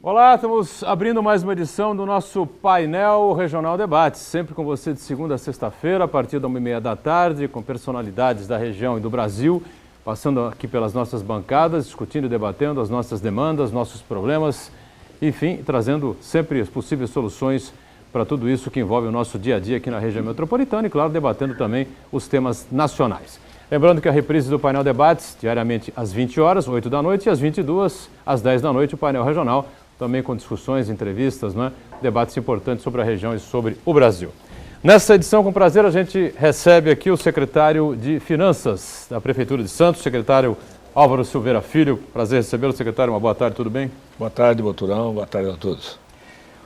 Olá, estamos abrindo mais uma edição do nosso Painel Regional Debates, sempre com você de segunda a sexta-feira, a partir da 1h30 da tarde, com personalidades da região e do Brasil, passando aqui pelas nossas bancadas, discutindo e debatendo as nossas demandas, nossos problemas, enfim, trazendo sempre as possíveis soluções para tudo isso que envolve o nosso dia a dia aqui na região metropolitana e, claro, debatendo também os temas nacionais. Lembrando que a reprise do Painel Debates, diariamente às 20 horas, 8 da noite, e às 22, às 10 da noite, o Painel Regional, também com discussões, entrevistas, né? Debates importantes sobre a região e sobre o Brasil. Nessa edição, com prazer, a gente recebe aqui o secretário de Finanças da Prefeitura de Santos, secretário Álvaro Silveira Filho. Prazer recebê-lo, secretário. Uma boa tarde, tudo bem? Boa tarde, Boturão. Boa tarde a todos.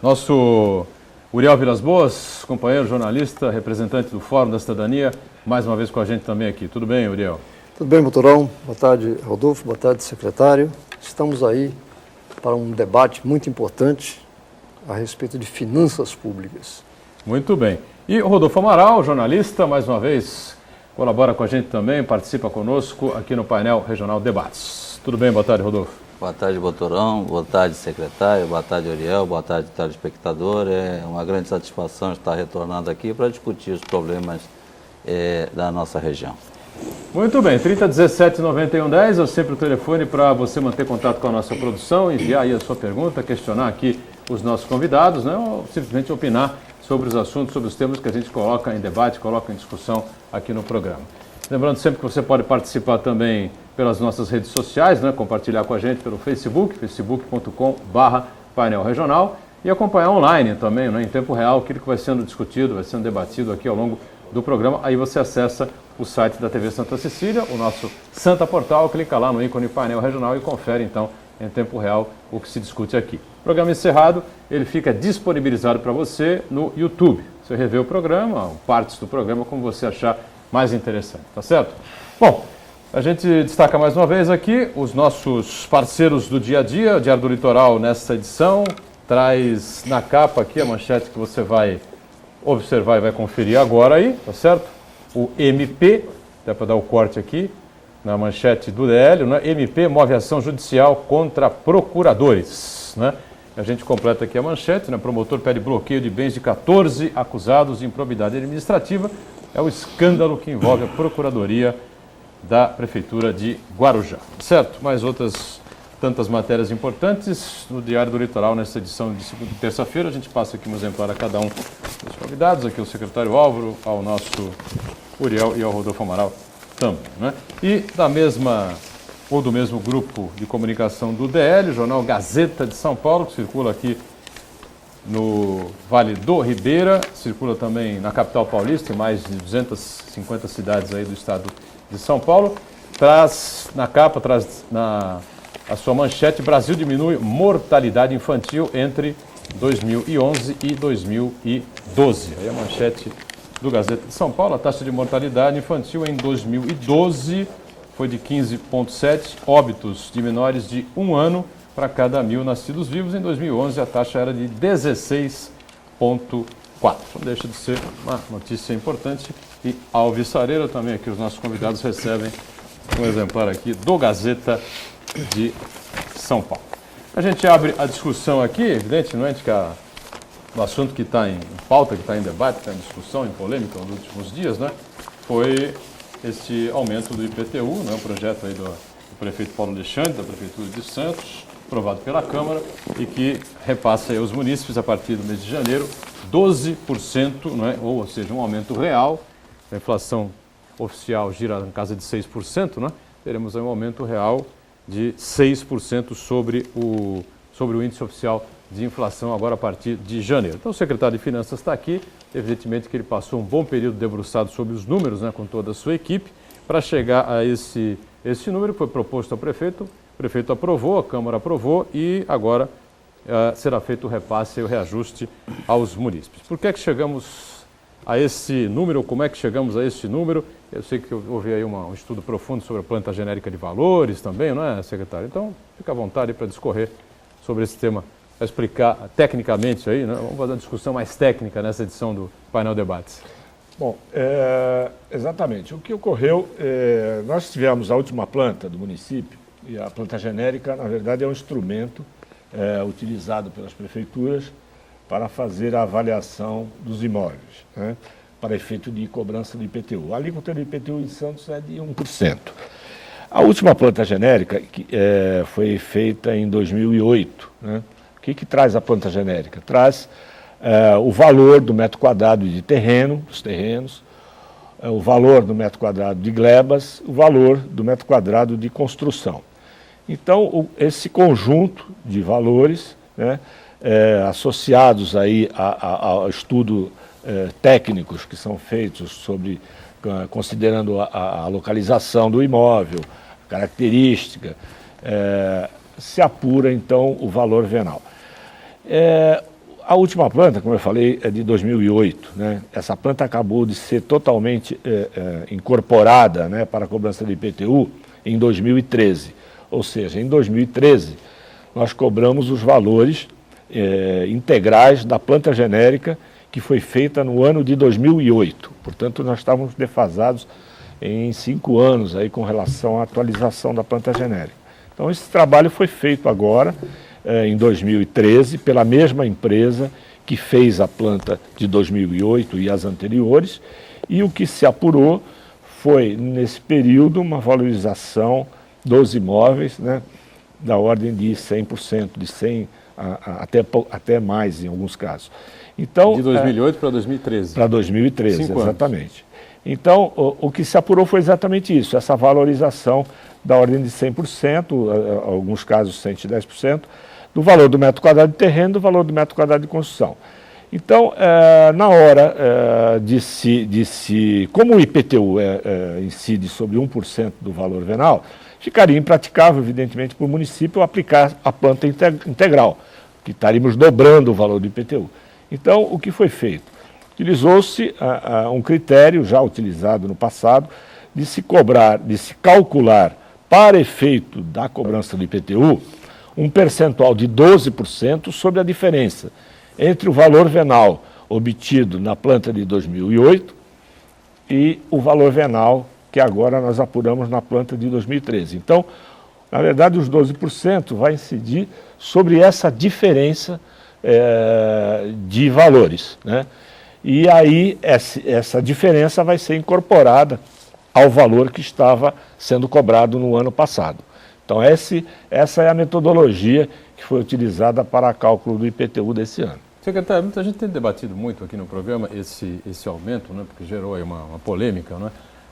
Nosso Uriel Vilas Boas, companheiro jornalista, representante do Fórum da Cidadania, mais uma vez com a gente também aqui. Tudo bem, Uriel? Tudo bem, Boturão. Boa tarde, Rodolfo. Boa tarde, secretário. Estamos aí para um debate muito importante a respeito de finanças públicas. Muito bem. E o Rodolfo Amaral, jornalista, mais uma vez, colabora com a gente também, participa conosco aqui no Painel Regional Debates. Tudo bem? Boa tarde, Rodolfo. Boa tarde, Boturão. Boa tarde, secretário. Boa tarde, Uriel. Boa tarde, telespectador. É uma grande satisfação estar retornando aqui para discutir os problemas da nossa região. Muito bem, 3017-9110 é sempre o telefone para você manter contato com a nossa produção, enviar aí a sua pergunta, questionar aqui os nossos convidados, né, ou simplesmente opinar sobre os assuntos, sobre os temas que a gente coloca em debate, coloca em discussão aqui no programa. Lembrando sempre que você pode participar também pelas nossas redes sociais, né, compartilhar com a gente pelo Facebook, facebook.com/painel regional, e acompanhar online também, né, em tempo real, aquilo que vai sendo discutido, vai sendo debatido aqui ao longo do programa. Aí você acessa o site da TV Santa Cecília, o nosso Santa Portal, clica lá no ícone Painel Regional e confere então em tempo real o que se discute aqui. Programa encerrado, ele fica disponibilizado para você no YouTube. Você revê o programa, partes do programa, como você achar mais interessante, tá certo? Bom, a gente destaca mais uma vez aqui os nossos parceiros do dia a dia. O Diário do Litoral, nesta edição, traz na capa aqui a manchete que você vai observar e vai conferir agora aí, tá certo? O MP, até para dar o corte aqui, na manchete do DL, né? MP move ação judicial contra procuradores, né? A gente completa aqui a manchete, né? Promotor pede bloqueio de bens de 14 acusados de improbidade administrativa. É o escândalo que envolve a Procuradoria da Prefeitura de Guarujá, certo? Mais outras tantas matérias importantes no Diário do Litoral, nessa edição de segunda e terça-feira. A gente passa aqui um exemplar a cada um dos convidados, aqui o secretário Álvaro, ao nosso Uriel e ao Rodolfo Amaral também, né? E da mesma, ou do mesmo grupo de comunicação do DL, o jornal Gazeta de São Paulo, que circula aqui no Vale do Ribeira, circula também na capital paulista, em mais de 250 cidades aí do estado de São Paulo, traz na capa, a sua manchete: Brasil diminui mortalidade infantil entre 2011 e 2012. Aí a manchete do Gazeta de São Paulo: a taxa de mortalidade infantil em 2012 foi de 15,7 óbitos de menores de 1 ano para cada 1.000 nascidos vivos. Em 2011 a taxa era de 16,4. Não deixa de ser uma notícia importante. E alvissareira também, aqui os nossos convidados recebem um exemplar aqui do Gazeta de São Paulo. A gente abre a discussão aqui, evidentemente que o assunto que está em pauta, que está em debate, que está em discussão, em polêmica nos últimos dias, né, foi este aumento do IPTU, né, o projeto aí do prefeito Paulo Alexandre, da Prefeitura de Santos, aprovado pela Câmara, e que repassa aí aos munícipes, a partir do mês de janeiro, 12%, né, ou seja, um aumento real. A inflação oficial gira em casa de 6%, né, teremos aí um aumento real de 6% sobre o índice oficial de inflação agora a partir de janeiro. Então o secretário de Finanças está aqui, evidentemente que ele passou um bom período debruçado sobre os números, né, com toda a sua equipe, para chegar a esse número que foi proposto ao prefeito. O prefeito aprovou, a Câmara aprovou e agora será feito o repasse e o reajuste aos munícipes. Por que é que chegamos a esse número? Como é que chegamos a esse número? Eu sei que houve aí um estudo profundo sobre a planta genérica de valores também, não é, secretário? Então, fica à vontade para discorrer sobre esse tema, para explicar tecnicamente aí, né? Vamos fazer uma discussão mais técnica nessa edição do Painel Debates. Bom, exatamente. O que ocorreu, nós tivemos a última planta do município, e a planta genérica, na verdade, é um instrumento utilizado pelas prefeituras para fazer a avaliação dos imóveis, né, para efeito de cobrança do IPTU. A alíquota do IPTU em Santos é de 1%. A última planta genérica foi feita em 2008. Né? O que traz a planta genérica? Traz o valor do metro quadrado de terreno, dos terrenos, o valor do metro quadrado de glebas, o valor do metro quadrado de construção. Então, esse conjunto de valores, né, associados aí ao estudo técnicos que são feitos sobre, considerando a localização do imóvel, a característica, se apura então o valor venal. A última planta, como eu falei, é de 2008. Né? Essa planta acabou de ser totalmente incorporada, né, para a cobrança do IPTU em 2013. Ou seja, em 2013, nós cobramos os valores integrais da planta genérica que foi feita no ano de 2008. Portanto, nós estávamos defasados em 5 anos aí com relação à atualização da planta genérica. Então, esse trabalho foi feito agora, em 2013, pela mesma empresa que fez a planta de 2008 e as anteriores, e o que se apurou foi, nesse período, uma valorização dos imóveis, né, da ordem de 100%, de 100% até mais em alguns casos. Então, de 2008 para 2013. Para 2013, 5 exatamente. anos. Então, o que se apurou foi exatamente isso, essa valorização da ordem de 100%, alguns casos 110%, do valor do metro quadrado de terreno, do valor do metro quadrado de construção. Então, na hora como o IPTU incide sobre 1% do valor venal, ficaria impraticável, evidentemente, para o município aplicar a planta integral, que estaríamos dobrando o valor do IPTU. Então, o que foi feito? Utilizou-se um critério já utilizado no passado de se calcular para efeito da cobrança do IPTU um percentual de 12% sobre a diferença entre o valor venal obtido na planta de 2008 e o valor venal que agora nós apuramos na planta de 2013. Então, na verdade, os 12% vai incidir sobre essa diferença de valores, né? E aí essa diferença vai ser incorporada ao valor que estava sendo cobrado no ano passado. Então essa é a metodologia que foi utilizada para cálculo do IPTU desse ano. Secretário, muita gente tem debatido muito aqui no programa esse aumento, né, porque gerou aí uma polêmica, né,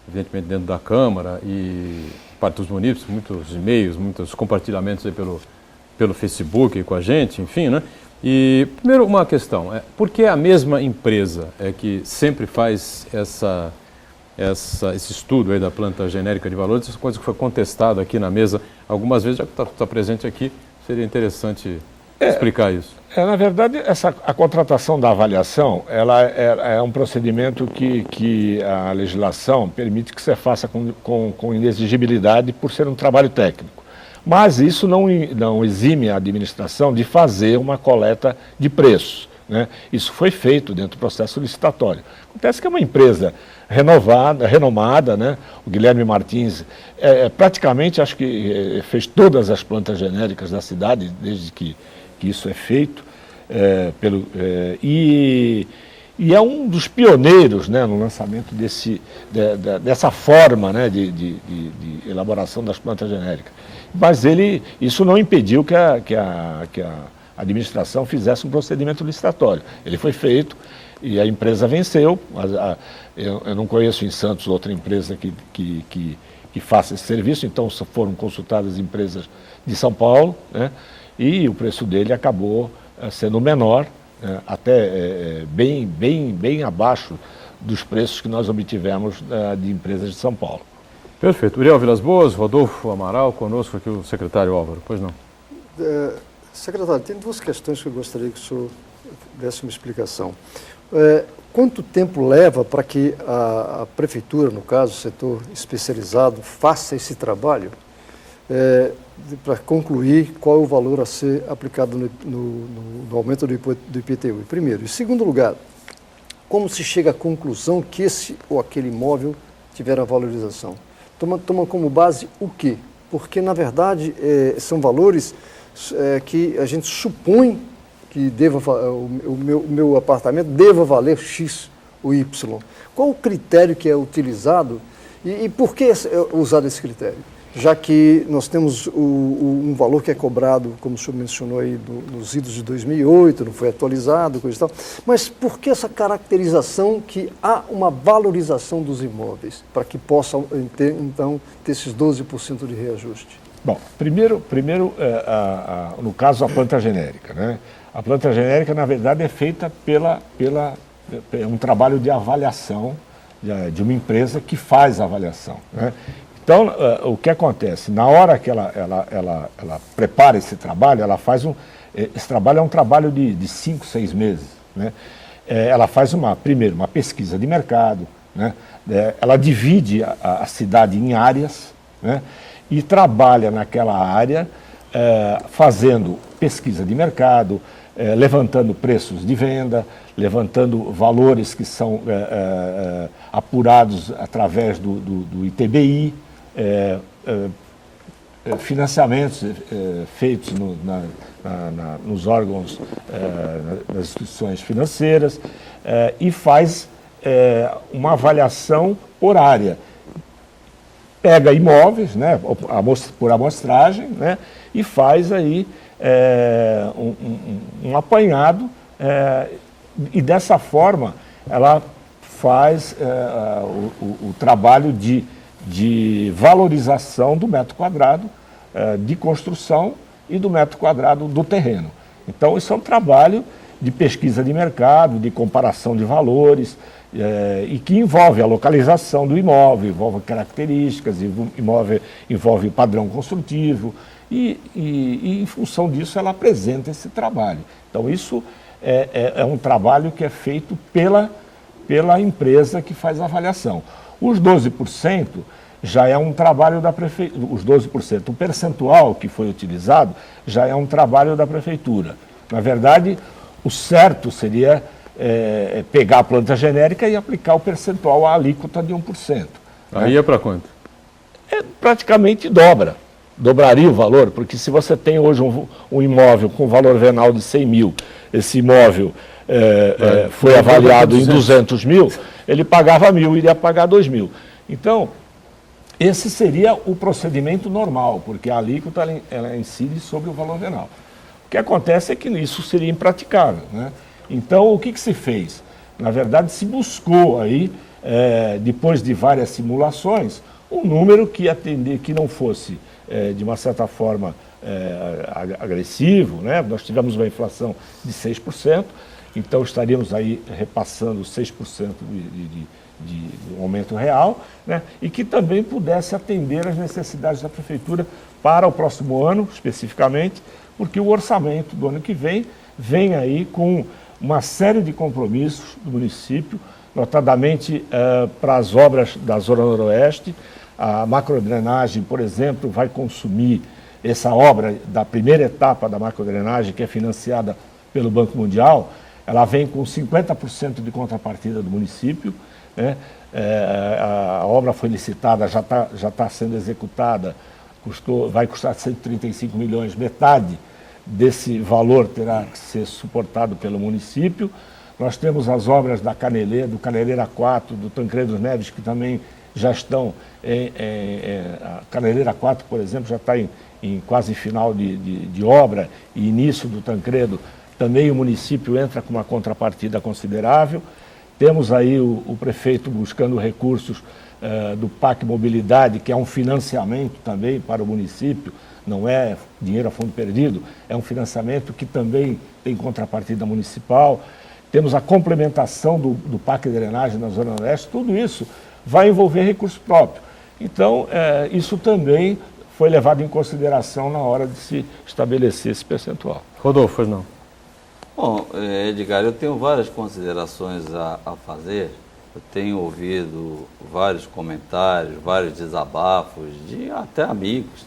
evidentemente dentro da Câmara e parte dos munícipes, muitos e-mails, muitos compartilhamentos aí pelo Facebook com a gente, enfim, né? E, primeiro, uma questão, por que a mesma empresa que sempre faz esse estudo aí da planta genérica de valores, essa coisa que foi contestada aqui na mesa algumas vezes, já que está presente aqui, seria interessante explicar isso. Na verdade, a contratação da avaliação, ela é um procedimento que a legislação permite que você faça com inexigibilidade por ser um trabalho técnico. Mas isso não exime a administração de fazer uma coleta de preços, né? Isso foi feito dentro do processo licitatório. Acontece que é uma empresa renomada, né? O Guilherme Martins praticamente, acho que fez todas as plantas genéricas da cidade, desde que isso é feito, e é um dos pioneiros, né, no lançamento dessa forma, né, de elaboração das plantas genéricas. Mas isso não impediu que a administração fizesse um procedimento licitatório. Ele foi feito e a empresa venceu. Eu não conheço em Santos outra empresa que faça esse serviço, então foram consultadas empresas de São Paulo, né, e o preço dele acabou sendo menor, até bem abaixo dos preços que nós obtivemos de empresas de São Paulo. Perfeito. Uriel Vilas Boas, Rodolfo Amaral, conosco aqui o secretário Álvaro. Pois não. Secretário, tem 2 questões que eu gostaria que o senhor desse uma explicação. Quanto tempo leva para que a prefeitura, no caso, o setor especializado, faça esse trabalho para concluir qual é o valor a ser aplicado no aumento do IPTU? Primeiro. Em segundo lugar, como se chega à conclusão que esse ou aquele imóvel tiver a valorização? Toma como base o quê? Porque, na verdade, são valores que a gente supõe que o meu apartamento deva valer X ou Y. Qual o critério que é utilizado e por que usar esse critério? Já que nós temos um valor que é cobrado, como o senhor mencionou aí, nos idos de 2008, não foi atualizado, coisa e tal. Mas por que essa caracterização que há uma valorização dos imóveis, para que possam, então, ter esses 12% de reajuste? Bom, primeiro no caso, a planta genérica, né? A planta genérica, na verdade, é feita um trabalho de avaliação de uma empresa que faz a avaliação, né? Então, o que acontece? Na hora que ela prepara esse trabalho, ela faz esse trabalho é um trabalho de 5, 6 meses, né? Ela faz primeiro uma pesquisa de mercado, né? Ela divide a cidade em áreas, né? E trabalha naquela área fazendo pesquisa de mercado, levantando preços de venda, levantando valores que são apurados através do ITBI, financiamentos feitos nos órgãos, nas instituições financeiras, e faz uma avaliação por área. Pega imóveis, né, por amostragem, né, e faz aí um apanhado, e dessa forma ela faz o trabalho de valorização do metro quadrado de construção e do metro quadrado do terreno. Então, isso é um trabalho de pesquisa de mercado, de comparação de valores, e que envolve a localização do imóvel, envolve características, envolve padrão construtivo, e em função disso ela apresenta esse trabalho. Então, isso é um trabalho que é feito pela empresa que faz a avaliação. Os 12% já é um trabalho da prefeitura, os 12%, o percentual que foi utilizado já é um trabalho da prefeitura. Na verdade, o certo seria pegar a planta genérica e aplicar o percentual, a alíquota de 1%. Aí é para quanto? Praticamente dobraria o valor, porque se você tem hoje um imóvel com valor venal de 100 mil, esse imóvel foi avaliado em 200 mil, ele pagava 1.000, iria pagar 2.000. Então, esse seria o procedimento normal, porque a alíquota ela incide sobre o valor venal. O que acontece é que isso seria impraticável, né? Então, o que se fez? Na verdade, se buscou aí, depois de várias simulações, um número que não fosse, de uma certa forma, agressivo, né? Nós tivemos uma inflação de 6%, então estaríamos aí repassando 6% de aumento real, né? E que também pudesse atender às necessidades da prefeitura para o próximo ano, especificamente, porque o orçamento do ano que vem aí com uma série de compromissos do município, notadamente para as obras da Zona Noroeste. A macrodrenagem, por exemplo, vai consumir essa obra da primeira etapa da macrodrenagem, que é financiada pelo Banco Mundial. Ela vem com 50% de contrapartida do município, né? A obra foi licitada, já tá sendo executada, vai custar 135 milhões, metade desse valor terá que ser suportado pelo município. Nós temos as obras do Caneleira 4, do Tancredo Neves, que também já estão a Caneleira 4, por exemplo, já está em quase final de obra, e início do Tancredo, também o município entra com uma contrapartida considerável. Temos aí o prefeito buscando recursos do PAC Mobilidade, que é um financiamento também para o município, não é dinheiro a fundo perdido, é um financiamento que também tem contrapartida municipal. Temos a complementação do PAC de drenagem na Zona Oeste, tudo isso vai envolver recurso próprio. Então, isso também foi levado em consideração na hora de se estabelecer esse percentual. Rodolfo, pois não? Bom, Edgar, eu tenho várias considerações a fazer. Eu tenho ouvido vários comentários, vários desabafos de até amigos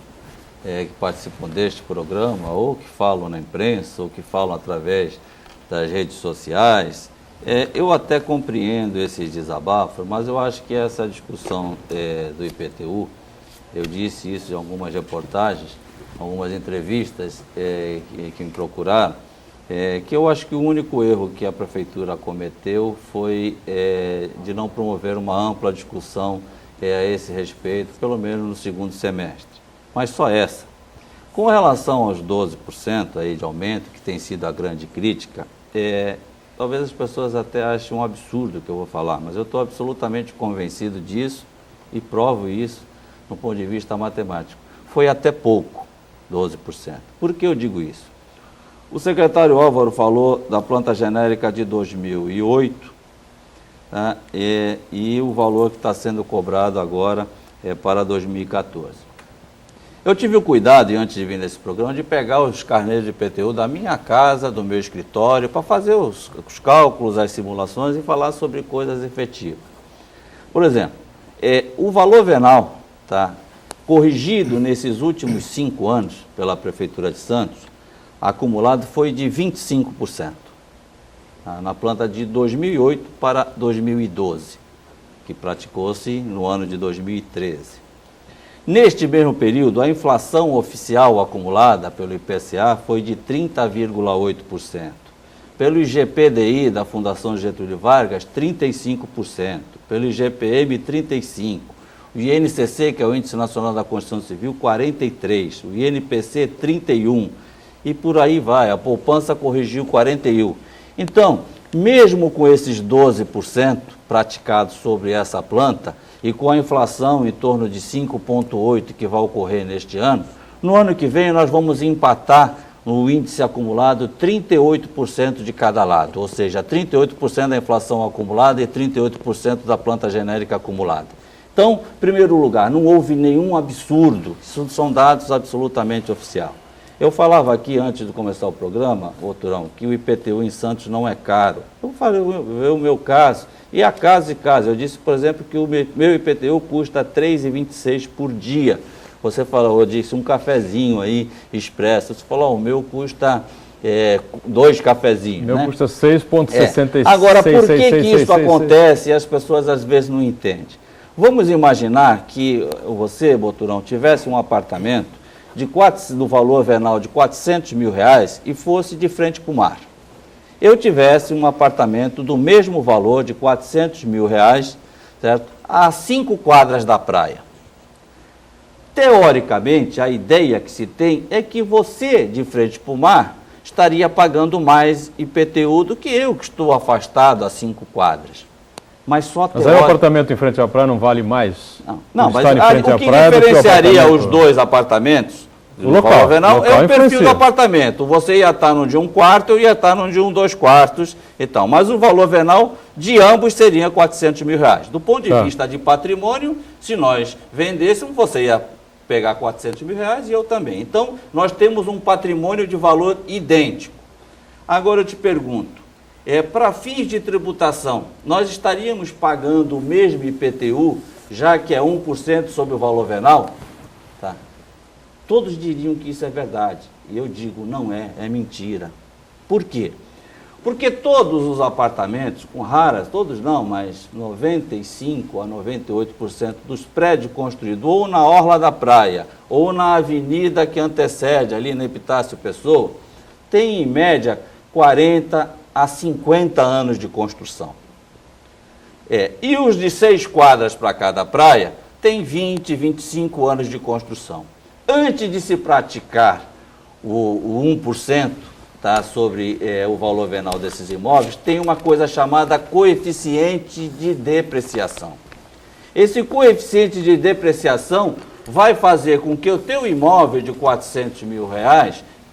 que participam deste programa, ou que falam na imprensa, ou que falam através das redes sociais. Eu até compreendo esses desabafos, mas eu acho que essa discussão do IPTU, eu disse isso em algumas reportagens, algumas entrevistas que me procuraram, que eu acho que o único erro que a Prefeitura cometeu foi de não promover uma ampla discussão a esse respeito, pelo menos no segundo semestre. Mas só essa. Com relação aos 12% aí de aumento, que tem sido a grande crítica, talvez as pessoas até achem um absurdo o que eu vou falar, mas eu estou absolutamente convencido disso e provo isso do ponto de vista matemático. Foi até pouco, 12%. Por que eu digo isso? O secretário Álvaro falou da planta genérica de 2008, tá? E o valor que está sendo cobrado agora para 2014. Eu tive o cuidado, antes de vir nesse programa, de pegar os carnês de IPTU da minha casa, do meu escritório, para fazer os cálculos, as simulações e falar sobre coisas efetivas. Por exemplo, o valor venal, tá, corrigido nesses últimos 5 anos pela Prefeitura de Santos, acumulado foi de 25%, tá, na planta de 2008 para 2012, que praticou-se no ano de 2013. Neste mesmo período, a inflação oficial acumulada pelo IPCA foi de 30,8%. Pelo IGPDI da Fundação Getúlio Vargas, 35%. Pelo IGPM, 35%. O INCC, que é o Índice Nacional da Construção Civil, 43%. O INPC, 31%. E por aí vai, a poupança corrigiu 41%. Então, mesmo com esses 12% praticados sobre essa planta, e com a inflação em torno de 5,8% que vai ocorrer neste ano, no ano que vem nós vamos empatar no índice acumulado 38% de cada lado, ou seja, 38% da inflação acumulada e 38% da planta genérica acumulada. Então, em primeiro lugar, não houve nenhum absurdo, isso são dados absolutamente oficiais. Eu falava aqui, antes de começar o programa, Turão, que o IPTU em Santos não é caro. Eu falei o meu caso, e a caso e caso. Eu disse, por exemplo, que o meu IPTU custa R$ 3,26 por dia. Você falou, eu disse, um cafezinho aí, expresso. Você falou, o meu custa 2 cafezinhos. O meu né? custa 6,66. Agora, por que isso acontece e as pessoas às vezes não entendem? Vamos imaginar que você, Boturão, tivesse um apartamento do valor venal de R$400 mil e fosse de frente para o mar. Eu tivesse um apartamento do mesmo valor de R$400 mil, certo? A 5 quadras da praia. Teoricamente, a ideia que se tem é que você, de frente para o mar, estaria pagando mais IPTU do que eu, que estou afastado a 5 quadras. Mas só Mas aí o apartamento em frente à praia não vale mais? Não, mas o que diferenciaria os dois apartamentos? O local venal é o perfil influencia. do apartamento. Você ia estar num de 1 quarto, eu ia estar num de 2 quartos. Então, mas o valor venal de ambos seria R$400 mil. Do ponto de vista de patrimônio, se nós vendêssemos, você ia pegar R$400 mil e eu também. Então, nós temos um patrimônio de valor idêntico. Agora eu te pergunto, para fins de tributação, nós estaríamos pagando o mesmo IPTU, já que é 1% sobre o valor venal? Tá. Todos diriam que isso é verdade. E eu digo, não é mentira. Por quê? Porque todos os apartamentos, com raras, todos não, mas 95% a 98% dos prédios construídos ou na orla da praia, ou na avenida que antecede, ali na Epitácio Pessoa, tem em média 40 a 50 anos de construção. E os de 6 quadras para cada praia tem 20, 25 anos de construção. Antes de se praticar o 1%, tá, sobre o valor venal desses imóveis, tem uma coisa chamada coeficiente de depreciação. Esse coeficiente de depreciação vai fazer com que o teu imóvel de R$400 mil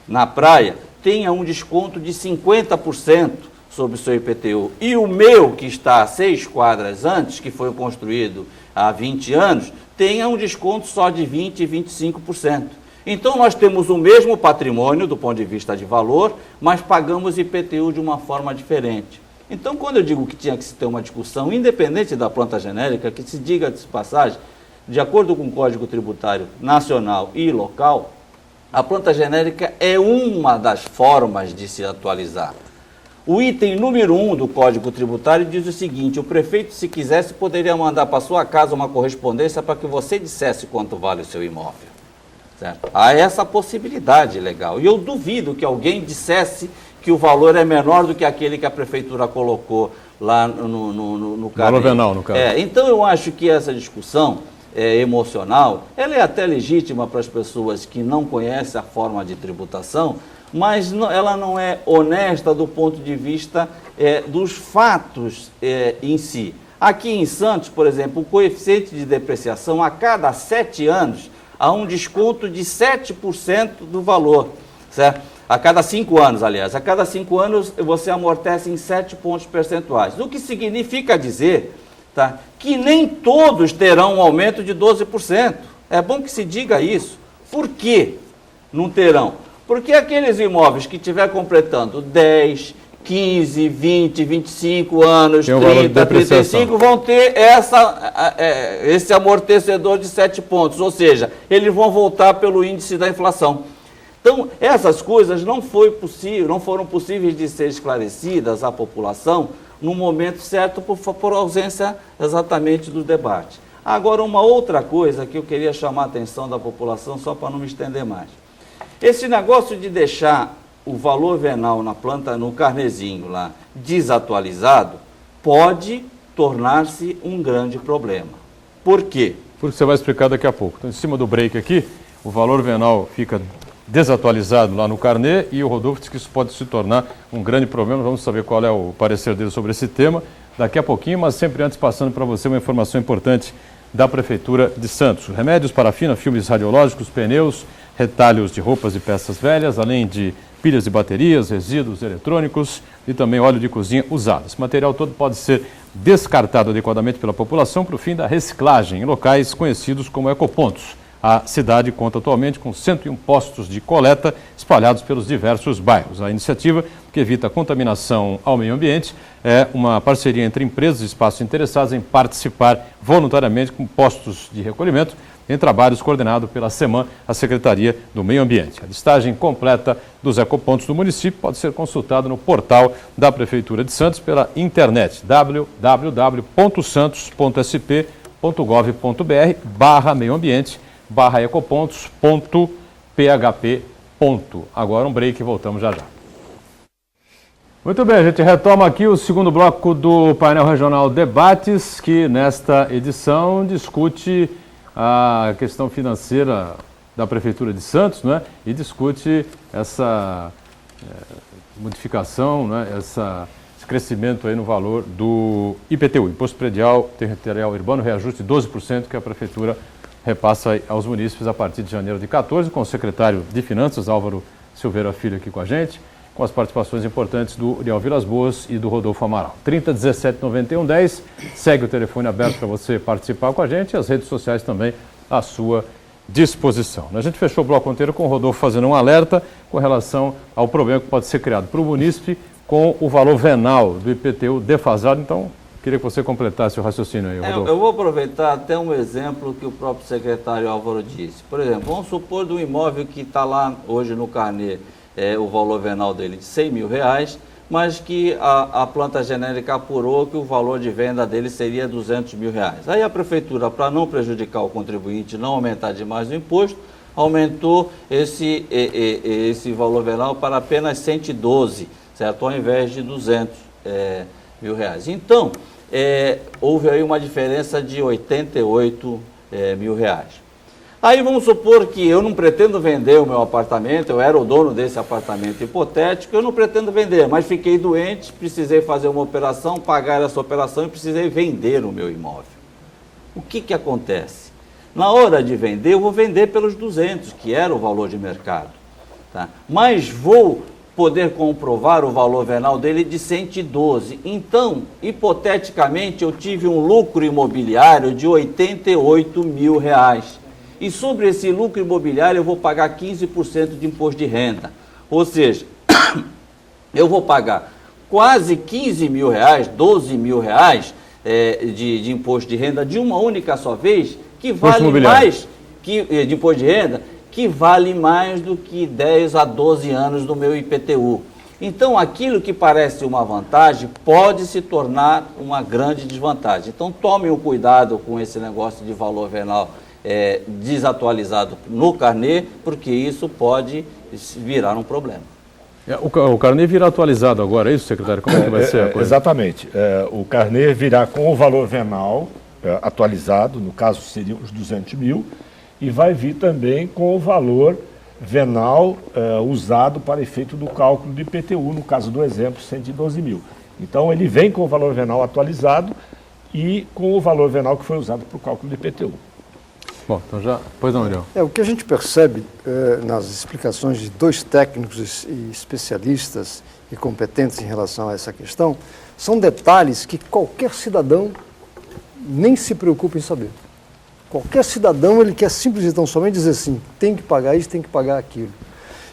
na praia tenha um desconto de 50% sobre o seu IPTU. E o meu, que está a 6 quadras antes, que foi construído há 20 anos, tenha um desconto só de 20% e 25%. Então, nós temos o mesmo patrimônio do ponto de vista de valor, mas pagamos IPTU de uma forma diferente. Então, quando eu digo que tinha que se ter uma discussão, independente da planta genérica, que se diga de passagem, de acordo com o Código Tributário Nacional e local, a planta genérica é uma das formas de se atualizar. O item número 1 do Código Tributário diz o seguinte: o prefeito, se quisesse, poderia mandar para sua casa uma correspondência para que você dissesse quanto vale o seu imóvel. certo? Há essa possibilidade legal. E eu duvido que alguém dissesse que o valor é menor do que aquele que a prefeitura colocou lá no valor venal, no caso. Então eu acho que essa discussão emocional, ela é até legítima para as pessoas que não conhecem a forma de tributação, mas ela não é honesta do ponto de vista dos fatos em si. Aqui em Santos, por exemplo, o coeficiente de depreciação, a cada 7 anos, há um desconto de 7% do valor, certo? A cada 5 anos, aliás. A cada 5 anos, você amortece em 7 pontos percentuais. O que significa dizer, tá, que nem todos terão um aumento de 12%. É bom que se diga isso. Por que não terão? Porque aqueles imóveis que estiver completando 10, 15, 20, 25 anos, 30, 35, vão ter esse amortecedor de 7 pontos. Ou seja, eles vão voltar pelo índice da inflação. Então, essas coisas não foram possíveis de ser esclarecidas à população no momento certo por ausência exatamente do debate. Agora, uma outra coisa que eu queria chamar a atenção da população, só para não me estender mais. Esse negócio de deixar o valor venal na planta, no carnezinho lá, desatualizado, pode tornar-se um grande problema. Por quê? Porque você vai explicar daqui a pouco. Então, em cima do break aqui, o valor venal fica desatualizado lá no carnê e o Rodolfo diz que isso pode se tornar um grande problema. Vamos saber qual é o parecer dele sobre esse tema daqui a pouquinho, mas sempre antes passando para você uma informação importante da Prefeitura de Santos. Remédios, parafina, filmes radiológicos, pneus, retalhos de roupas e peças velhas, além de pilhas e baterias, resíduos eletrônicos e também óleo de cozinha usado. Esse material todo pode ser descartado adequadamente pela população para o fim da reciclagem em locais conhecidos como ecopontos. A cidade conta atualmente com 101 postos de coleta espalhados pelos diversos bairros. A iniciativa, que evita a contaminação ao meio ambiente, é uma parceria entre empresas e espaços interessados em participar voluntariamente com postos de recolhimento em trabalhos coordenados pela SEMAN, a Secretaria do Meio Ambiente. A listagem completa dos ecopontos do município pode ser consultada no portal da Prefeitura de Santos pela internet www.santos.sp.gov.br/meioambiente/ecopontos.php. Agora um break e voltamos já já. Muito bem, a gente retoma aqui o segundo bloco do painel regional Debates, que nesta edição discute a questão financeira da Prefeitura de Santos, né? E discute essa modificação, né? Esse crescimento aí no valor do IPTU, Imposto Predial Territorial Urbano, reajuste de 12% que a Prefeitura repassa aos munícipes a partir de janeiro de 14, com o secretário de Finanças, Álvaro Silveira Filho, aqui com a gente, com as participações importantes do Uriel Vilas Boas e do Rodolfo Amaral. 3017-9110, segue o telefone aberto para você participar com a gente e as redes sociais também à sua disposição. A gente fechou o bloco inteiro com o Rodolfo fazendo um alerta com relação ao problema que pode ser criado para o munícipe com o valor venal do IPTU defasado. Então, queria que você completasse o raciocínio aí, Rodolfo. Eu vou aproveitar até um exemplo que o próprio secretário Álvaro disse. Por exemplo, vamos supor de um imóvel que está lá hoje no carnê, o valor venal dele de R$100 mil, mas que a planta genérica apurou que o valor de venda dele seria R$200 mil. Aí a prefeitura, para não prejudicar o contribuinte, não aumentar demais o imposto, aumentou esse valor venal para apenas 112, certo? Ao invés de R$200 mil. Então, houve aí uma diferença de R$88 mil. Aí vamos supor que eu não pretendo vender o meu apartamento, eu era o dono desse apartamento hipotético, eu não pretendo vender, mas fiquei doente, precisei fazer uma operação, pagar essa operação e precisei vender o meu imóvel. O que acontece? Na hora de vender, eu vou vender pelos 200, que era o valor de mercado, tá? Mas vou poder comprovar o valor venal dele de 112. Então, hipoteticamente, eu tive um lucro imobiliário de R$88 mil. E sobre esse lucro imobiliário eu vou pagar 15% de imposto de renda. Ou seja, eu vou pagar quase R$15 mil, R$12 mil de imposto de renda de uma única só vez, que vale mais de imposto de renda, que vale mais do que 10 a 12 anos do meu IPTU. Então, aquilo que parece uma vantagem pode se tornar uma grande desvantagem. Então, tomem o cuidado com esse negócio de valor venal desatualizado no carnê, porque isso pode virar um problema. O carnê virá atualizado agora, é isso, secretário? Como é que vai ser a coisa? Exatamente. O carnê virá com o valor venal atualizado, no caso seriam os 200 mil, e vai vir também com o valor venal usado para efeito do cálculo de IPTU, no caso do exemplo, 112 mil. Então, ele vem com o valor venal atualizado e com o valor venal que foi usado para o cálculo de IPTU. Bom, então já... Pois não, Uriel. O que a gente percebe nas explicações de dois técnicos e especialistas e competentes em relação a essa questão, são detalhes que qualquer cidadão nem se preocupa em saber. Qualquer cidadão, ele quer simplesmente tão somente dizer assim, tem que pagar isso, tem que pagar aquilo.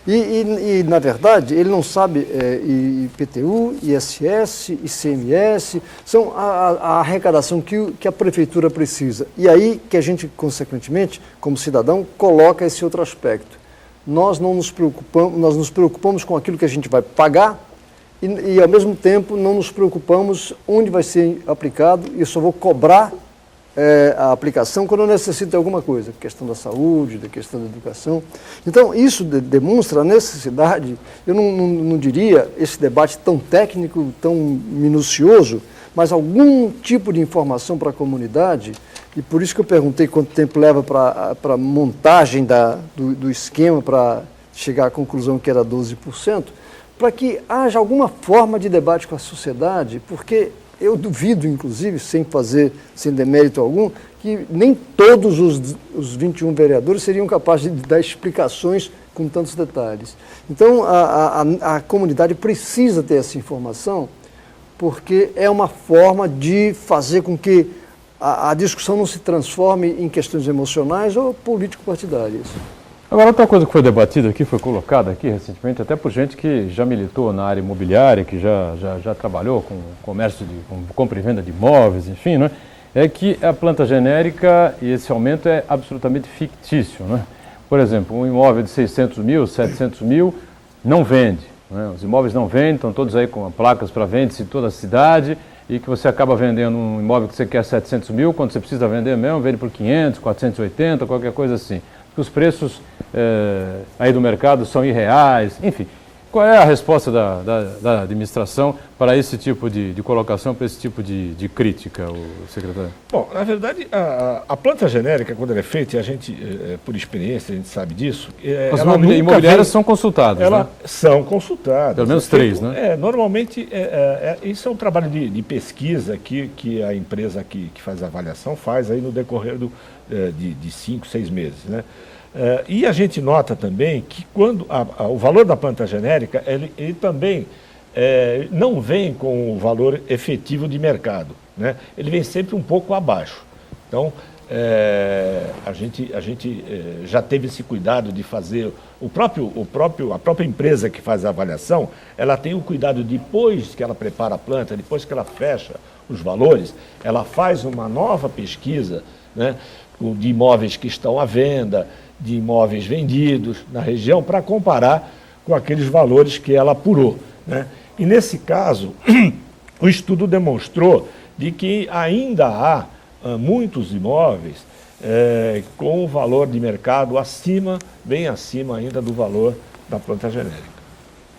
E na verdade, ele não sabe IPTU, ISS, ICMS, são a arrecadação que a prefeitura precisa. E aí que a gente, consequentemente, como cidadão, coloca esse outro aspecto. Nós nos preocupamos com aquilo que a gente vai pagar e ao mesmo tempo, não nos preocupamos onde vai ser aplicado e eu só vou cobrar a aplicação quando eu necessito de alguma coisa, questão da saúde, da questão da educação. Então, isso demonstra a necessidade, eu não diria esse debate tão técnico, tão minucioso, mas algum tipo de informação para a comunidade, e por isso que eu perguntei quanto tempo leva para a montagem do esquema para chegar à conclusão que era 12%, para que haja alguma forma de debate com a sociedade, porque eu duvido, inclusive, sem demérito algum, que nem todos os 21 vereadores seriam capazes de dar explicações com tantos detalhes. Então, a comunidade precisa ter essa informação, porque é uma forma de fazer com que a discussão não se transforme em questões emocionais ou político-partidárias. Agora, outra coisa que foi debatida aqui, foi colocada aqui recentemente, até por gente que já militou na área imobiliária, que já trabalhou com comércio com compra e venda de imóveis, enfim, né, é que a planta genérica e esse aumento é absolutamente fictício. Né? Por exemplo, um imóvel de 600 mil, 700 mil, não vende. Né? Os imóveis não vendem, estão todos aí com placas para venda em toda a cidade, e que você acaba vendendo um imóvel que você quer 700 mil, quando você precisa vender mesmo, vende por 500, 480, qualquer coisa assim. Os preços aí do mercado são irreais, enfim. Qual é a resposta da administração para esse tipo de colocação, para esse tipo de crítica, o secretário? Bom, na verdade, a planta genérica, quando ela é feita, e a gente, por experiência, a gente sabe disso... As imobiliárias são consultadas, né? São consultadas. Pelo menos 3, né? Normalmente, isso é um trabalho de pesquisa que a empresa que faz a avaliação faz aí no decorrer de 5, 6 meses, né? E a gente nota também que quando o valor da planta genérica, ele também não vem com o valor efetivo de mercado, né? Ele vem sempre um pouco abaixo. Então, a gente já teve esse cuidado de fazer, a própria empresa que faz a avaliação, ela tem o cuidado, depois que ela prepara a planta, depois que ela fecha os valores, ela faz uma nova pesquisa, né, de imóveis que estão à venda, de imóveis vendidos na região, para comparar com aqueles valores que ela apurou, né? E nesse caso, o estudo demonstrou de que ainda há muitos imóveis com o valor de mercado bem acima ainda do valor da planta genérica.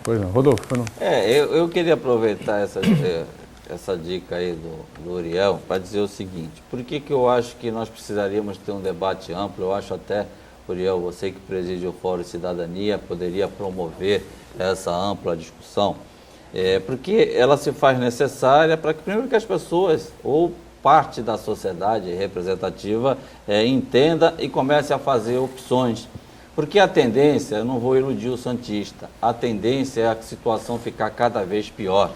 Pois não, Rodolfo, foi não? Eu queria aproveitar essa dica aí do Uriel para dizer o seguinte: por que eu acho que nós precisaríamos ter um debate amplo? Eu acho até, Uriel, você que preside o Fórum Cidadania, poderia promover essa ampla discussão, porque ela se faz necessária para que, primeiro, que as pessoas, ou parte da sociedade representativa, entenda e comece a fazer opções. Porque a tendência, eu não vou iludir o santista, a tendência é a situação ficar cada vez pior.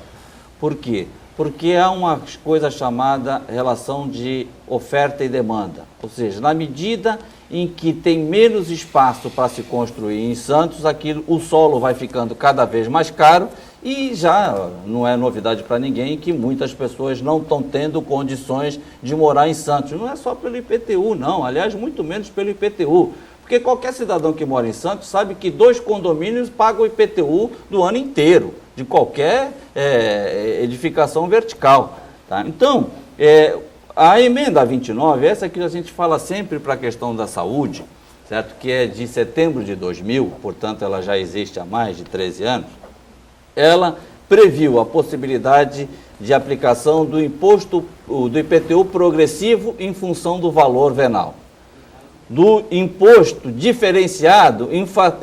Por quê? Porque há uma coisa chamada relação de oferta e demanda. Ou seja, na medida em que tem menos espaço para se construir em Santos, o solo vai ficando cada vez mais caro e já não é novidade para ninguém que muitas pessoas não estão tendo condições de morar em Santos. Não é só pelo IPTU, não. Aliás, muito menos pelo IPTU. Porque qualquer cidadão que mora em Santos sabe que 2 condomínios pagam o IPTU do ano inteiro, de qualquer edificação vertical. Tá? Então, A emenda 29, essa que a gente fala sempre para a questão da saúde, certo? Que é de setembro de 2000, portanto ela já existe há mais de 13 anos, ela previu a possibilidade de aplicação do imposto, do IPTU progressivo em função do valor venal, do imposto diferenciado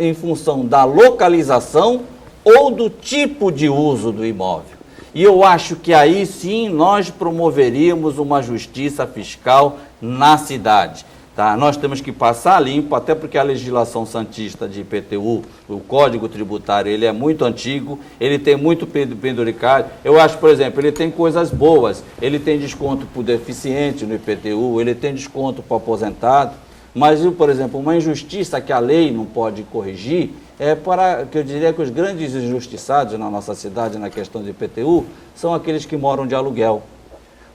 em função da localização ou do tipo de uso do imóvel. E eu acho que aí sim nós promoveríamos uma justiça fiscal na cidade. Tá? Nós temos que passar limpo, até porque a legislação santista de IPTU, o Código Tributário, ele é muito antigo, ele tem muito penduricário. Eu acho, por exemplo, ele tem coisas boas, ele tem desconto para o deficiente no IPTU, ele tem desconto para o aposentado, mas, por exemplo, uma injustiça que a lei não pode corrigir é para, que eu diria que os grandes injustiçados na nossa cidade na questão do IPTU são aqueles que moram de aluguel.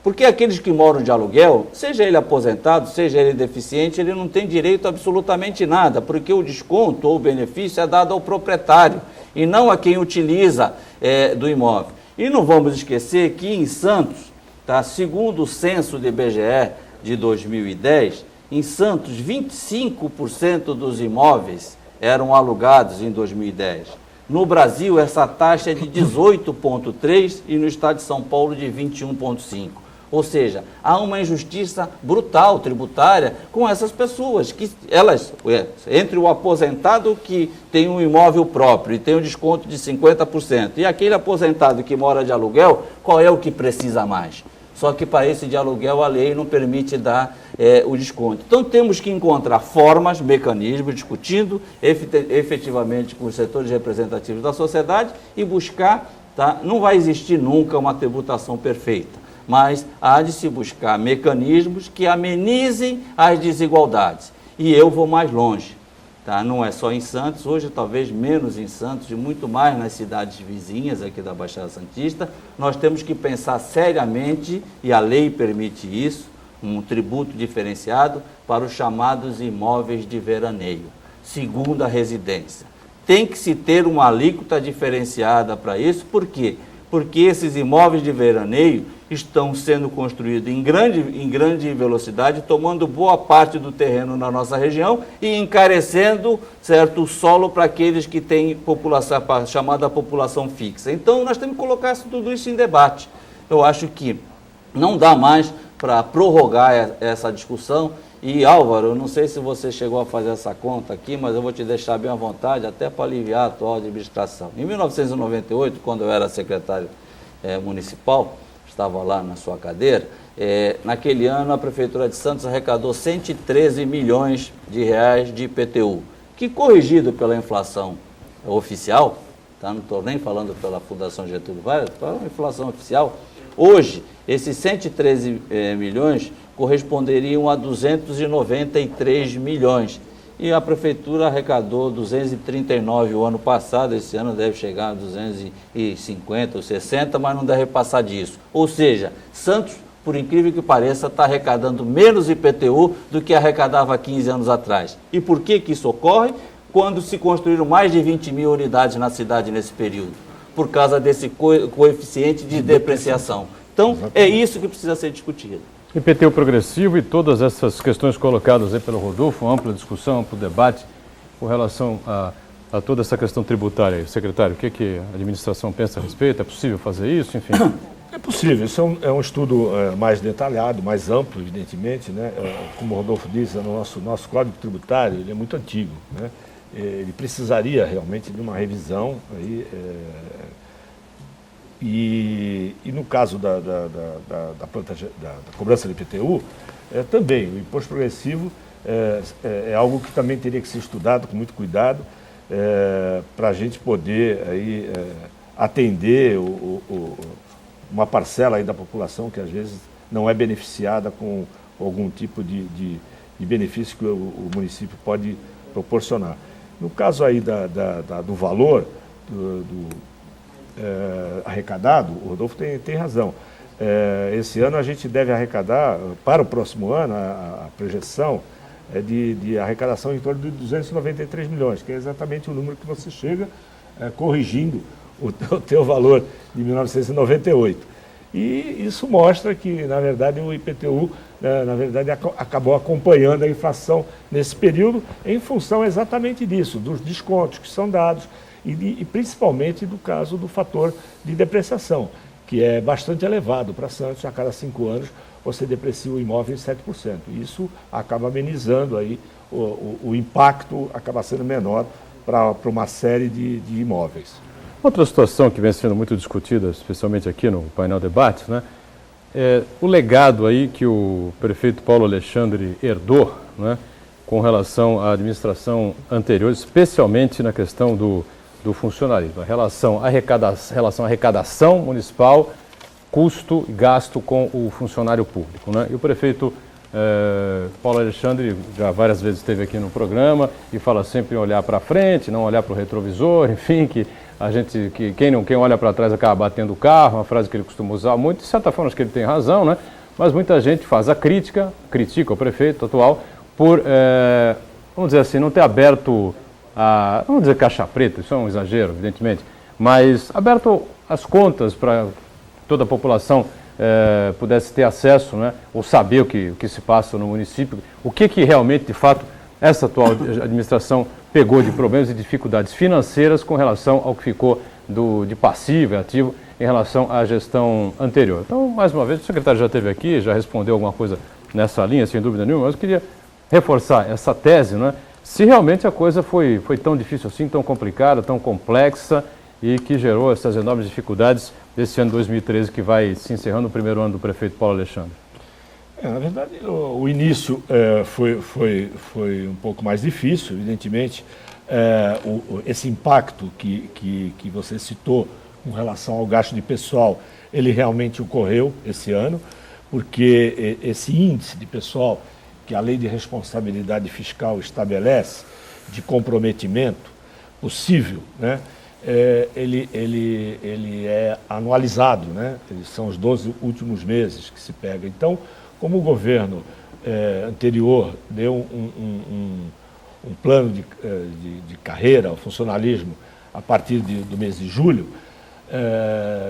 Porque aqueles que moram de aluguel, seja ele aposentado, seja ele deficiente, ele não tem direito a absolutamente nada, porque o desconto ou o benefício é dado ao proprietário e não a quem utiliza do imóvel. E não vamos esquecer que em Santos, tá, segundo o censo do IBGE de 2010, em Santos 25% dos imóveis eram alugados em 2010. No Brasil, essa taxa é de 18,3% e no estado de São Paulo de 21,5%. Ou seja, há uma injustiça brutal tributária com essas pessoas, que elas, entre o aposentado que tem um imóvel próprio e tem um desconto de 50%, e aquele aposentado que mora de aluguel, qual é o que precisa mais? Só que para esse de aluguel a lei não permite dar o desconto. Então temos que encontrar formas, mecanismos, discutindo efetivamente com os setores representativos da sociedade e buscar, tá? Não vai existir nunca uma tributação perfeita, mas há de se buscar mecanismos que amenizem as desigualdades. E eu vou mais longe. Tá? Não é só em Santos, hoje talvez menos em Santos e muito mais nas cidades vizinhas aqui da Baixada Santista. Nós temos que pensar seriamente, e a lei permite isso, um tributo diferenciado para os chamados imóveis de veraneio, segunda residência. Tem que se ter uma alíquota diferenciada para isso, por quê? Porque esses imóveis de veraneio estão sendo construídos em grande velocidade, tomando boa parte do terreno na nossa região e encarecendo, certo, o solo para aqueles que têm população, chamada população fixa. Então, nós temos que colocar tudo isso em debate. Eu acho que não dá mais para prorrogar essa discussão. E, Álvaro, eu não sei se você chegou a fazer essa conta aqui, mas eu vou te deixar bem à vontade, até para aliviar a atual administração. Em 1998, quando eu era secretário municipal, estava lá na sua cadeira, naquele ano a Prefeitura de Santos arrecadou 113 milhões de reais de IPTU, que corrigido pela inflação oficial, tá? Não estou nem falando pela Fundação Getúlio Vargas, pela inflação oficial, hoje esses 113 milhões corresponderiam a 293 milhões. E a Prefeitura arrecadou 239 o ano passado, esse ano deve chegar a 250 ou 60, mas não deve passar disso. Ou seja, Santos, por incrível que pareça, está arrecadando menos IPTU do que arrecadava há 15 anos atrás. E por que isso ocorre? Quando se construíram mais de 20 mil unidades na cidade nesse período, por causa desse coeficiente de depreciação. Então, é isso que precisa ser discutido. IPTU progressivo e todas essas questões colocadas aí pelo Rodolfo, ampla discussão, amplo debate com relação a toda essa questão tributária. Secretário, o que a administração pensa a respeito? É possível fazer isso? Enfim. É possível, isso é um estudo mais detalhado, mais amplo, evidentemente, né? Como o Rodolfo disse, nosso Código Tributário ele é muito antigo, né? Ele precisaria realmente de uma revisão aí, e no caso da cobrança de IPTU, também o imposto progressivo é algo que também teria que ser estudado com muito cuidado para a gente poder aí, atender uma parcela aí da população que às vezes não é beneficiada com algum tipo de benefício que o município pode proporcionar. No caso aí do valor arrecadado, o Rodolfo tem razão. Esse ano a gente deve arrecadar, para o próximo ano, a projeção é de arrecadação em torno de 293 milhões, que é exatamente o número que você chega corrigindo o teu valor de 1998. E isso mostra que, na verdade, o IPTU, na verdade, acabou acompanhando a inflação nesse período em função exatamente disso, dos descontos que são dados e principalmente do caso do fator de depreciação, que é bastante elevado para Santos. A cada 5 anos você deprecia o imóvel em 7%. Isso acaba amenizando aí, o impacto acaba sendo menor para uma série de imóveis. Outra situação que vem sendo muito discutida, especialmente aqui no painel debate, né, é o legado aí que o prefeito Paulo Alexandre herdou, né, com relação à administração anterior, especialmente na questão do funcionalismo, a relação arrecadação municipal, custo e gasto com o funcionário público, né? E o prefeito Paulo Alexandre já várias vezes esteve aqui no programa e fala sempre em olhar para frente, não olhar para o retrovisor, enfim, que a gente, quem olha para trás acaba batendo o carro, uma frase que ele costuma usar muito. De certa forma, acho que ele tem razão, né? Mas muita gente faz a critica o prefeito atual por, vamos dizer assim, não ter aberto, vamos dizer caixa preta, isso é um exagero, evidentemente, mas aberto as contas para toda a população pudesse ter acesso, né, ou saber o que se passa no município, o que realmente, de fato, essa atual administração pegou de problemas e dificuldades financeiras com relação ao que ficou de passivo e ativo em relação à gestão anterior. Então, mais uma vez, o secretário já esteve aqui, já respondeu alguma coisa nessa linha, sem dúvida nenhuma, mas eu queria reforçar essa tese, né, se realmente a coisa foi tão difícil assim, tão complicada, tão complexa e que gerou essas enormes dificuldades desse ano 2013 que vai se encerrando o primeiro ano do prefeito Paulo Alexandre. Na verdade, o início foi um pouco mais difícil, evidentemente. Esse impacto que você citou com relação ao gasto de pessoal, ele realmente ocorreu esse ano, porque esse índice de pessoal que a Lei de Responsabilidade Fiscal estabelece, de comprometimento possível, né? Ele é anualizado, né? São os 12 últimos meses que se pega. Então, como o governo anterior deu um plano de carreira ao funcionalismo a partir do mês de julho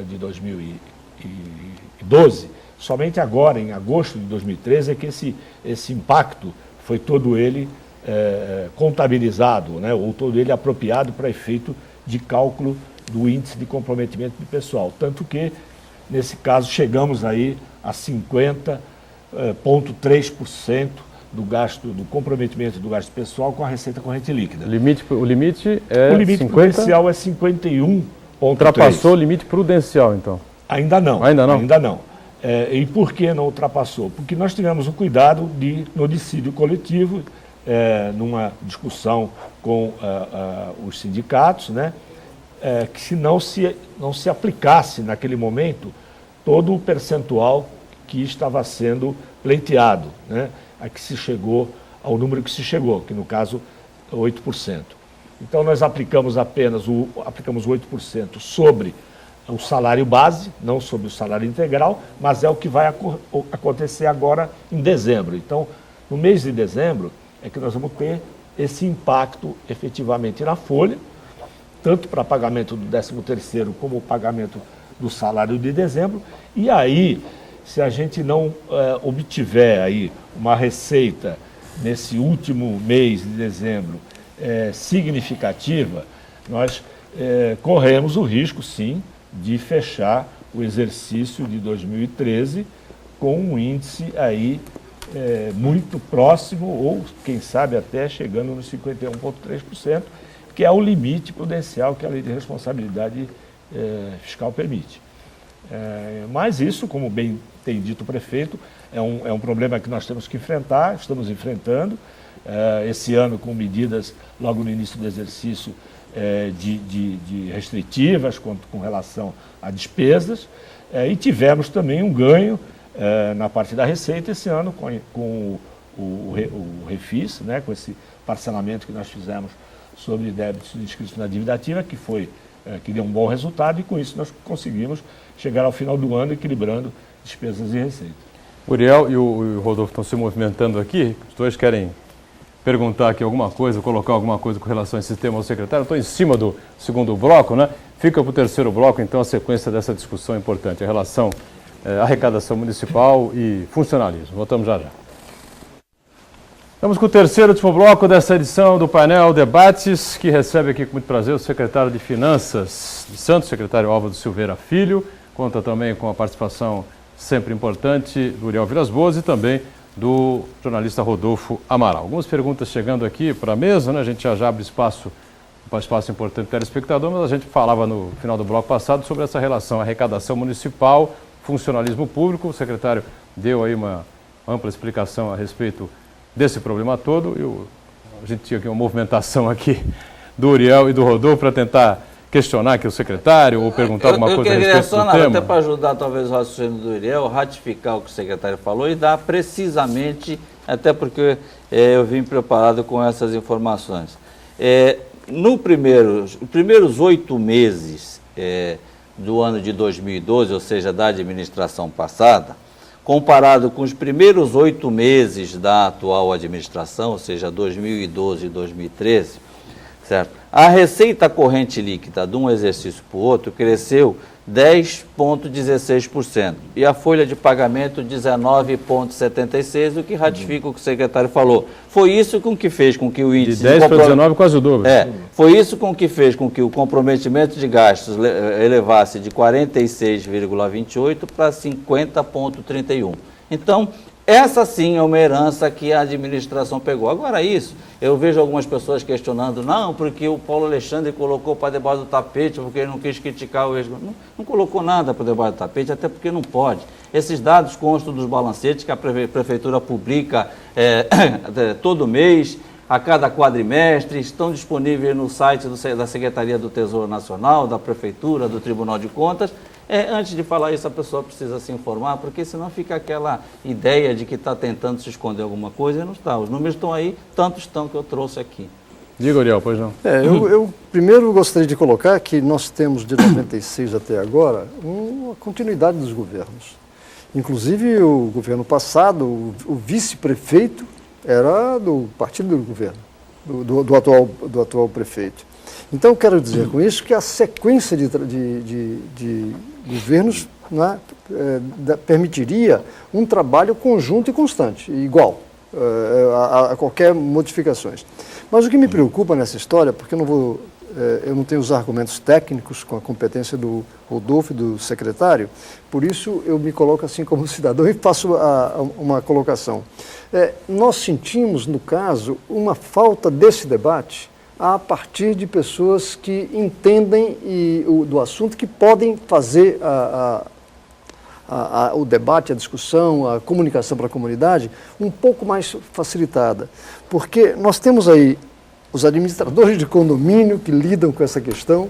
de 2012, somente agora, em agosto de 2013, é que esse impacto foi todo ele contabilizado, né? Ou todo ele apropriado para efeito de cálculo do índice de comprometimento de pessoal. Tanto que, nesse caso, chegamos aí a 50,3% do comprometimento do gasto pessoal com a receita corrente líquida. O limite é 50? Prudencial é 51,3%. Ultrapassou o limite prudencial, então? Ainda não. Ainda não? Ainda não. E por que não ultrapassou? Porque nós tivemos o cuidado no dissídio coletivo, numa discussão com os sindicatos, né, que se não se aplicasse naquele momento todo o percentual que estava sendo pleiteado, né, a que se chegou, ao número que se chegou, que no caso 8%. Então nós aplicamos apenas aplicamos 8% sobre o salário base, não sobre o salário integral, mas é o que vai acontecer agora em dezembro. Então, no mês de dezembro, é que nós vamos ter esse impacto efetivamente na folha, tanto para pagamento do 13º como o pagamento do salário de dezembro. E aí, se a gente não obtiver aí uma receita nesse último mês de dezembro significativa, nós corremos o risco, sim, de fechar o exercício de 2013 com um índice aí muito próximo, ou quem sabe até chegando nos 51,3%, que é o limite prudencial que a Lei de Responsabilidade Fiscal permite. Mas isso, como bem tem dito o prefeito, é um problema que nós temos que enfrentar, estamos enfrentando, esse ano com medidas logo no início do exercício de restritivas com relação a despesas, e tivemos também um ganho na parte da receita esse ano com o Refis, né, com esse parcelamento que nós fizemos sobre débitos inscritos na dívida ativa, que deu um bom resultado, e com isso nós conseguimos chegar ao final do ano equilibrando despesas e receita. Uriel e o Rodolfo estão se movimentando aqui, os dois querem perguntar aqui alguma coisa, colocar alguma coisa com relação a esse tema ao secretário. Estou em cima do segundo bloco, né? Fica para o terceiro bloco, então, a sequência dessa discussão importante, a relação arrecadação municipal e funcionalismo. Voltamos já já. Estamos com o terceiro e último bloco dessa edição do painel Debates, que recebe aqui com muito prazer o secretário de Finanças de Santos, secretário Álvaro Silveira Filho. Conta também com a participação sempre importante do Uriel Vilas Boas e também do jornalista Rodolfo Amaral. Algumas perguntas chegando aqui para a mesa, né? A gente já abre espaço importante para o telespectador, mas a gente falava no final do bloco passado sobre essa relação arrecadação municipal, funcionalismo público. O secretário deu aí uma ampla explicação a respeito desse problema todo. A gente tinha aqui uma movimentação aqui do Uriel e do Rodolfo para tentar questionar aqui o secretário ou perguntar alguma coisa a respeito do tema. Até para ajudar talvez o raciocínio do Uriel, ratificar o que o secretário falou e dar precisamente, até porque eu vim preparado com essas informações. Os primeiros 8 meses do ano de 2012, ou seja, da administração passada, comparado com os primeiros 8 meses da atual administração, ou seja, 2012 e 2013, certo? A receita corrente líquida de um exercício para o outro cresceu 10,16% e a folha de pagamento 19,76%, o que ratifica o que o secretário falou. Foi isso com que fez com que o índice... De 10 para 19, quase o dobro. Foi isso com que fez com que o comprometimento de gastos elevasse de 46,28% para 50,31%. Então, essa sim é uma herança que a administração pegou. Agora isso, eu vejo algumas pessoas questionando, não, porque o Paulo Alexandre colocou para debaixo do tapete, porque ele não quis criticar o ex... Não colocou nada para debaixo do tapete, até porque não pode. Esses dados constam dos balancetes que a prefeitura publica todo mês, a cada quadrimestre, estão disponíveis no site da Secretaria do Tesouro Nacional, da Prefeitura, do Tribunal de Contas. Antes de falar isso, a pessoa precisa se informar, porque senão fica aquela ideia de que está tentando se esconder alguma coisa e não está. Os números estão aí, tantos estão que eu trouxe aqui. Diga, Uriel, pois não. Eu primeiro gostaria de colocar que nós temos de 96 até agora uma continuidade dos governos. Inclusive, o governo passado, o vice-prefeito era do partido do governo, do atual prefeito. Então, quero dizer com isso que a sequência de governos permitiria um trabalho conjunto e constante, igual a qualquer modificações. Mas o que me preocupa nessa história, porque eu não tenho os argumentos técnicos com a competência do Rodolfo e do secretário, por isso eu me coloco assim como cidadão e faço uma colocação. Nós sentimos, no caso, uma falta desse debate a partir de pessoas que entendem do assunto, que podem fazer o debate, a discussão, a comunicação para a comunidade um pouco mais facilitada. Porque nós temos aí os administradores de condomínio que lidam com essa questão,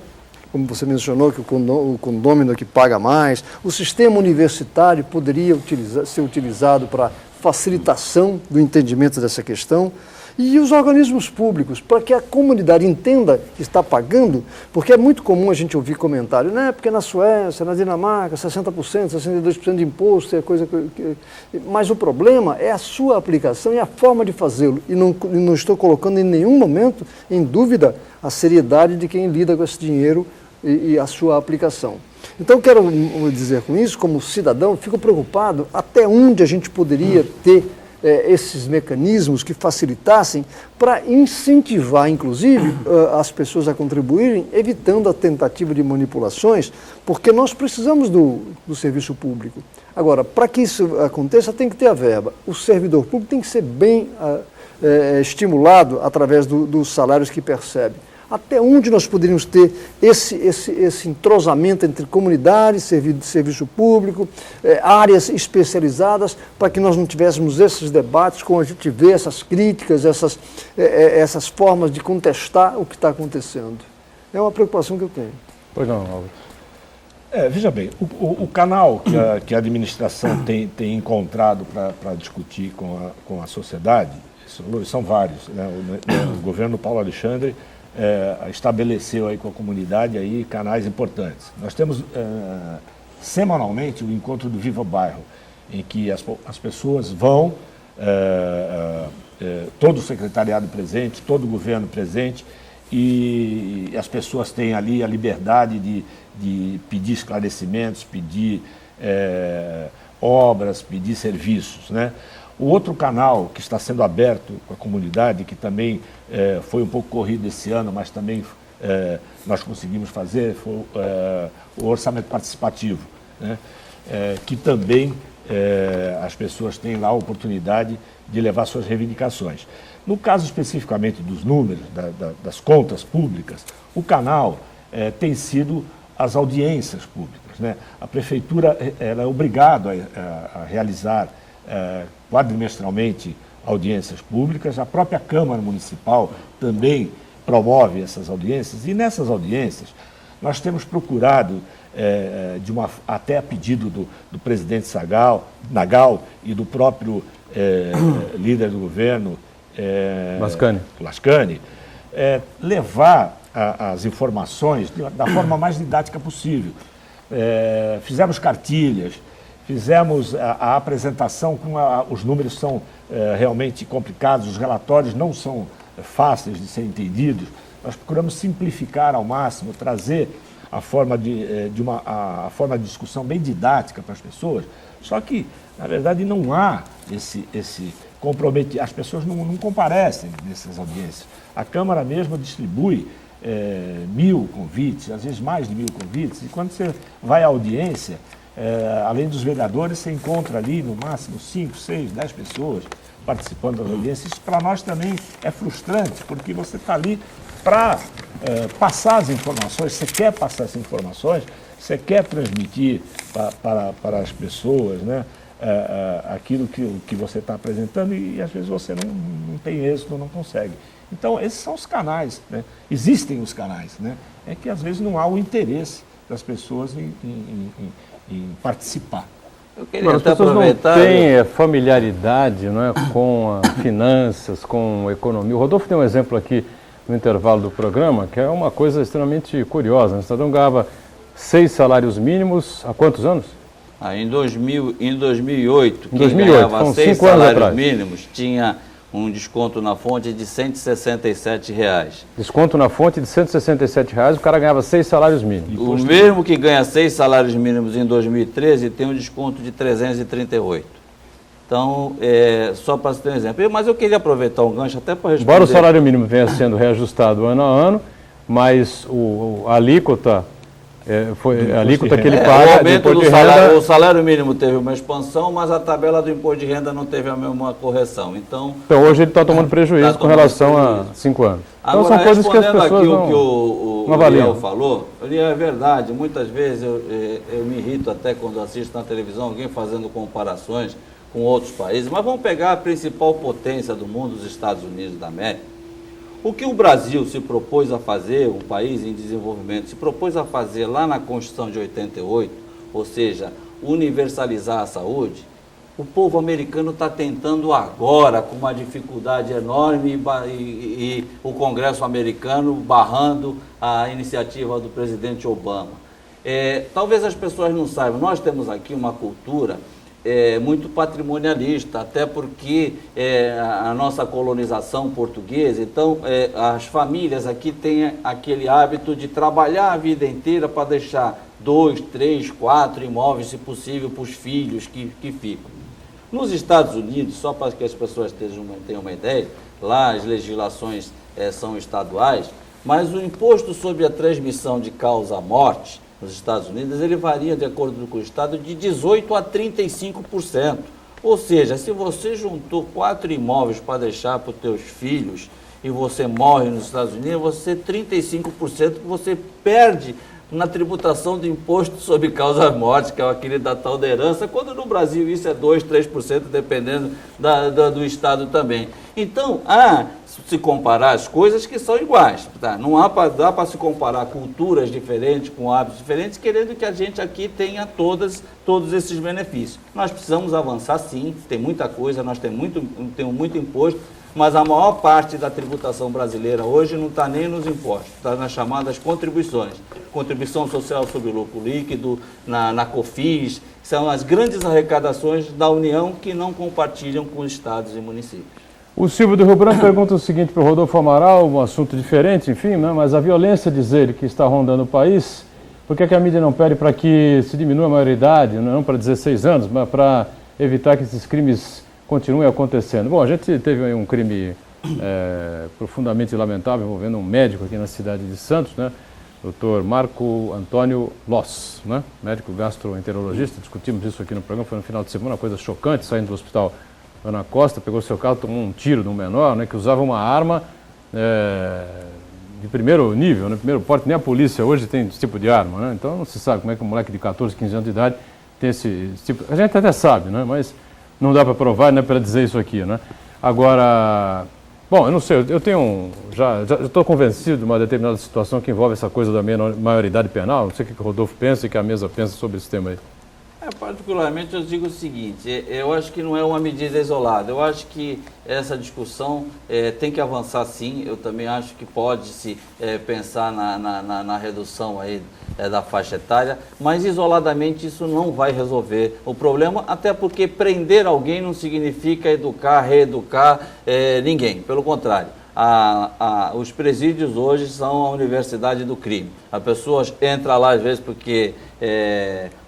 como você mencionou, que o condômino é que paga mais, o sistema universitário poderia ser utilizado para facilitação do entendimento dessa questão, e os organismos públicos, para que a comunidade entenda que está pagando, porque é muito comum a gente ouvir comentário, né? Porque na Suécia, na Dinamarca, 60%, 62% de imposto, é coisa que... Mas o problema é a sua aplicação e a forma de fazê-lo. E não estou colocando em nenhum momento em dúvida a seriedade de quem lida com esse dinheiro e a sua aplicação. Então, quero dizer com isso, como cidadão, fico preocupado até onde a gente poderia ter esses mecanismos que facilitassem para incentivar, inclusive, as pessoas a contribuírem, evitando a tentativa de manipulações, porque nós precisamos do serviço público. Agora, para que isso aconteça, tem que ter a verba. O servidor público tem que ser bem estimulado através dos salários que percebe. Até onde nós poderíamos ter esse entrosamento entre comunidade, serviço público, áreas especializadas, para que nós não tivéssemos esses debates, como a gente vê, essas críticas, essas formas de contestar o que está acontecendo. É uma preocupação que eu tenho. Pois não, Álvaro. Veja bem, o canal que a administração tem encontrado para discutir com a sociedade, são vários, né? O governo Paulo Alexandre estabeleceu aí com a comunidade aí canais importantes. Nós temos semanalmente o encontro do Viva Bairro, em que as pessoas vão, todo o secretariado presente, todo o governo presente, e as pessoas têm ali a liberdade de pedir esclarecimentos, pedir obras, pedir serviços, né? O outro canal que está sendo aberto com a comunidade, que também foi um pouco corrido esse ano, mas também nós conseguimos fazer, foi o orçamento participativo, né? Que também as pessoas têm lá a oportunidade de levar suas reivindicações. No caso especificamente dos números, das contas públicas, o canal tem sido as audiências públicas, né? A prefeitura ela é obrigada a realizar quadrimestralmente audiências públicas, a própria Câmara Municipal também promove essas audiências, e nessas audiências nós temos procurado, até a pedido do presidente Nagal e do próprio líder do governo, Lascani, levar as informações da forma mais didática possível. Fizemos cartilhas, fizemos a apresentação, os números são realmente complicados, os relatórios não são fáceis de serem entendidos. Nós procuramos simplificar ao máximo, trazer a forma de discussão bem didática para as pessoas, só que, na verdade, não há esse comprometimento, as pessoas não comparecem nessas audiências. A Câmara mesmo distribui 1.000 convites, às vezes mais de 1.000 convites, e quando você vai à audiência, além dos vereadores, você encontra ali no máximo 5, 6, 10 pessoas participando das audiências. Isso para nós também é frustrante, porque você está ali para passar as informações, você quer passar essas informações, você quer transmitir para as pessoas, né, aquilo que você está apresentando, e às vezes você não tem êxito, não consegue. Então, esses são os canais, né? Existem os canais, né? É que às vezes não há o interesse das pessoas em participar. Eu queria até aproveitar... Não têm familiaridade, não é, com finanças, com economia. O Rodolfo tem um exemplo aqui no intervalo do programa, que é uma coisa extremamente curiosa. O Estadão ganhava 6 salários mínimos há quantos anos? Em 2008, quem 2008, ganhava 6 salários mínimos tinha um desconto na fonte de R$ 167. Desconto na fonte de R$ 167, o cara ganhava 6 salários mínimos. O mesmo que ganha 6 salários mínimos em 2013 tem um desconto de 338. Então, só para você ter um exemplo. Mas eu queria aproveitar um gancho até para responder... Embora o salário mínimo venha sendo reajustado ano a ano, mas a alíquota... a alíquota que ele paga... O aumento do salário mínimo teve uma expansão, mas a tabela do imposto de renda não teve a mesma correção. Então hoje ele está tomando prejuízo com relação a 5 anos. Então agora, são coisas que as pessoas aqui não, o que o Uriel falou, é verdade, muitas vezes eu me irrito até quando assisto na televisão alguém fazendo comparações com outros países, mas vamos pegar a principal potência do mundo, os Estados Unidos da América. O que o Brasil se propôs a fazer, um país em desenvolvimento, se propôs a fazer lá na Constituição de 88, ou seja, universalizar a saúde, o povo americano está tentando agora, com uma dificuldade enorme, e o Congresso americano barrando a iniciativa do presidente Obama. Talvez as pessoas não saibam, nós temos aqui uma cultura muito patrimonialista, até porque a nossa colonização portuguesa, então as famílias aqui têm aquele hábito de trabalhar a vida inteira para deixar 2, 3, 4 imóveis, se possível, para os filhos que ficam. Nos Estados Unidos, só para que as pessoas tenham uma ideia, lá as legislações são estaduais, mas o imposto sobre a transmissão de causa à morte nos Estados Unidos, ele varia, de acordo com o Estado, de 18% a 35%. Ou seja, se você juntou 4 imóveis para deixar para os teus filhos e você morre nos Estados Unidos, você 35% que você perde na tributação do imposto sobre causa-morte, que é aquele da tal da herança, quando no Brasil isso é 2%, 3%, dependendo do Estado também. Então, se comparar as coisas que são iguais. Tá? Não dá para se comparar culturas diferentes, com hábitos diferentes, querendo que a gente aqui tenha todos esses benefícios. Nós precisamos avançar sim, tem muita coisa, nós temos muito imposto, mas a maior parte da tributação brasileira hoje não está nem nos impostos, está nas chamadas contribuições. Contribuição social sobre o lucro líquido, na COFINS, são as grandes arrecadações da União que não compartilham com os estados e municípios. O Silvio do Rio Branco pergunta o seguinte para o Rodolfo Amaral, um assunto diferente, enfim, né, mas a violência, diz ele, que está rondando o país, Por que a mídia não pede para que se diminua a maioridade, não para 16 anos, mas para evitar que esses crimes continuem acontecendo? Bom, a gente teve aí um crime profundamente lamentável envolvendo um médico aqui na cidade de Santos, né? Dr. Marco Antônio Loss, né? Médico gastroenterologista. Discutimos isso aqui no programa, foi no final de semana, uma coisa chocante, saindo do hospital Ana Costa, pegou seu carro, tomou um tiro de um menor, né, que usava uma arma de primeiro nível, né, primeiro porte. Nem a polícia hoje tem esse tipo de arma, né? Então não se sabe como é que um moleque de 14, 15 anos de idade tem esse tipo. A gente até sabe, né? Mas não dá para provar, não é para dizer isso aqui, né? Agora, bom, eu não sei, eu tenho já estou convencido de uma determinada situação que envolve essa coisa da maioridade penal. Não sei o que o Rodolfo pensa e que a mesa pensa sobre esse tema aí. Particularmente eu digo o seguinte, eu acho que não é uma medida isolada, eu acho que essa discussão tem que avançar sim, eu também acho que pode-se pensar na redução aí da faixa etária, mas isoladamente isso não vai resolver o problema, até porque prender alguém não significa educar, reeducar ninguém, pelo contrário. Os presídios hoje são a universidade do crime. A pessoa entra lá às vezes porque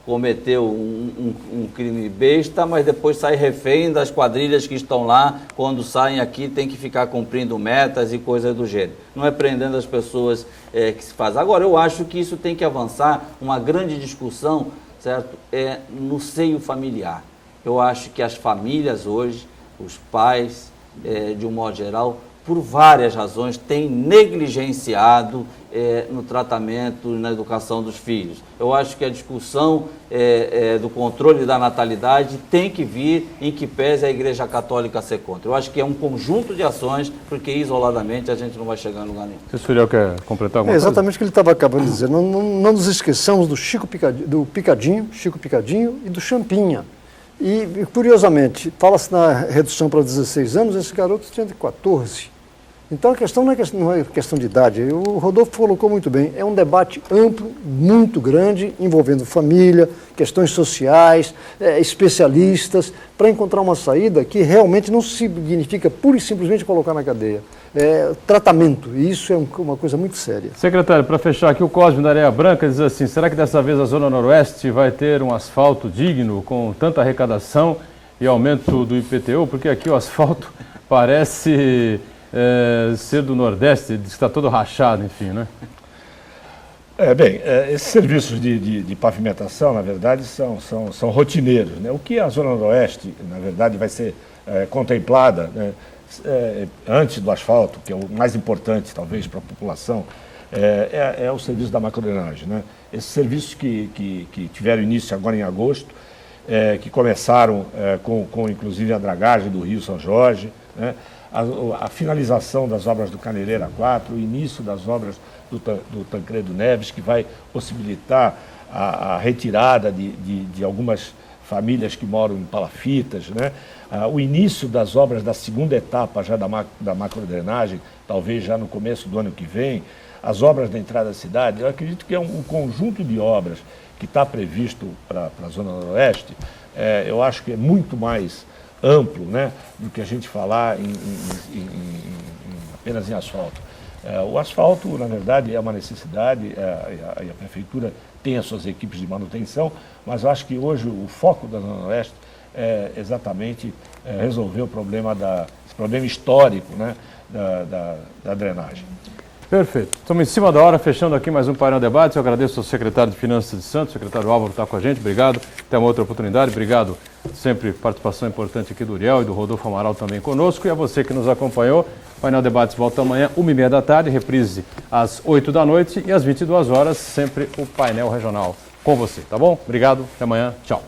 cometeu um crime besta, mas depois sai refém das quadrilhas que estão lá. Quando saem aqui tem que ficar cumprindo metas e coisas do gênero. Não é prendendo as pessoas que se faz. Agora, eu acho que isso tem que avançar, uma grande discussão, certo? No seio familiar. Eu acho que as famílias hoje, os pais, de um modo geral, por várias razões, têm negligenciado no tratamento e na educação dos filhos. Eu acho que a discussão do controle da natalidade tem que vir em que pese a Igreja Católica ser contra. Eu acho que é um conjunto de ações, porque isoladamente a gente não vai chegar em lugar nenhum. O Suriel quer completar alguma coisa? Exatamente o que ele estava acabando de dizer. Não nos esqueçamos do Chico Picadinho e do Champinha. E, curiosamente, fala-se na redução para 16 anos, esse garoto tinha de 14. Então, a questão não é questão de idade. O Rodolfo colocou muito bem. É um debate amplo, muito grande, envolvendo família, questões sociais, especialistas, para encontrar uma saída que realmente não significa pura e simplesmente colocar na cadeia. Tratamento, e isso é uma coisa muito séria. Secretário, para fechar aqui, o Cosme da Areia Branca diz assim, será que dessa vez a Zona Noroeste vai ter um asfalto digno com tanta arrecadação e aumento do IPTU? Porque aqui o asfalto parece ser do Nordeste, diz que está todo rachado, enfim, né? Esses serviços de pavimentação, na verdade, são rotineiros, né? O que a Zona Noroeste, na verdade, vai ser contemplada, né, antes do asfalto, que é o mais importante, talvez, para a população, é o serviço da macrodrenagem, né? Esses serviços que tiveram início agora em agosto, que começaram com inclusive a dragagem do Rio São Jorge, né? A finalização das obras do Caneleira 4, o início das obras do Tancredo Neves, que vai possibilitar a retirada de algumas famílias que moram em palafitas, né? O início das obras da segunda etapa já da macrodrenagem, talvez já no começo do ano que vem, as obras da entrada da cidade. Eu acredito que é um conjunto de obras que está previsto para a Zona Noroeste, eu acho que é muito mais amplo, né, do que a gente falar apenas em asfalto. O asfalto, na verdade, é uma necessidade, a Prefeitura tem as suas equipes de manutenção, mas eu acho que hoje o foco da Zona Oeste é exatamente resolver esse problema histórico, né, da drenagem. Perfeito. Estamos em cima da hora, fechando aqui mais um Painel Debates. Eu agradeço ao secretário de Finanças de Santos, secretário Álvaro, que está com a gente. Obrigado. Até uma outra oportunidade. Obrigado. Sempre participação importante aqui do Uriel e do Rodolfo Amaral também conosco. E a você que nos acompanhou. Painel Debates volta amanhã, 1h30 da tarde, reprise às 8 da noite e às 22 horas, sempre o painel regional com você, tá bom? Obrigado. Até amanhã. Tchau.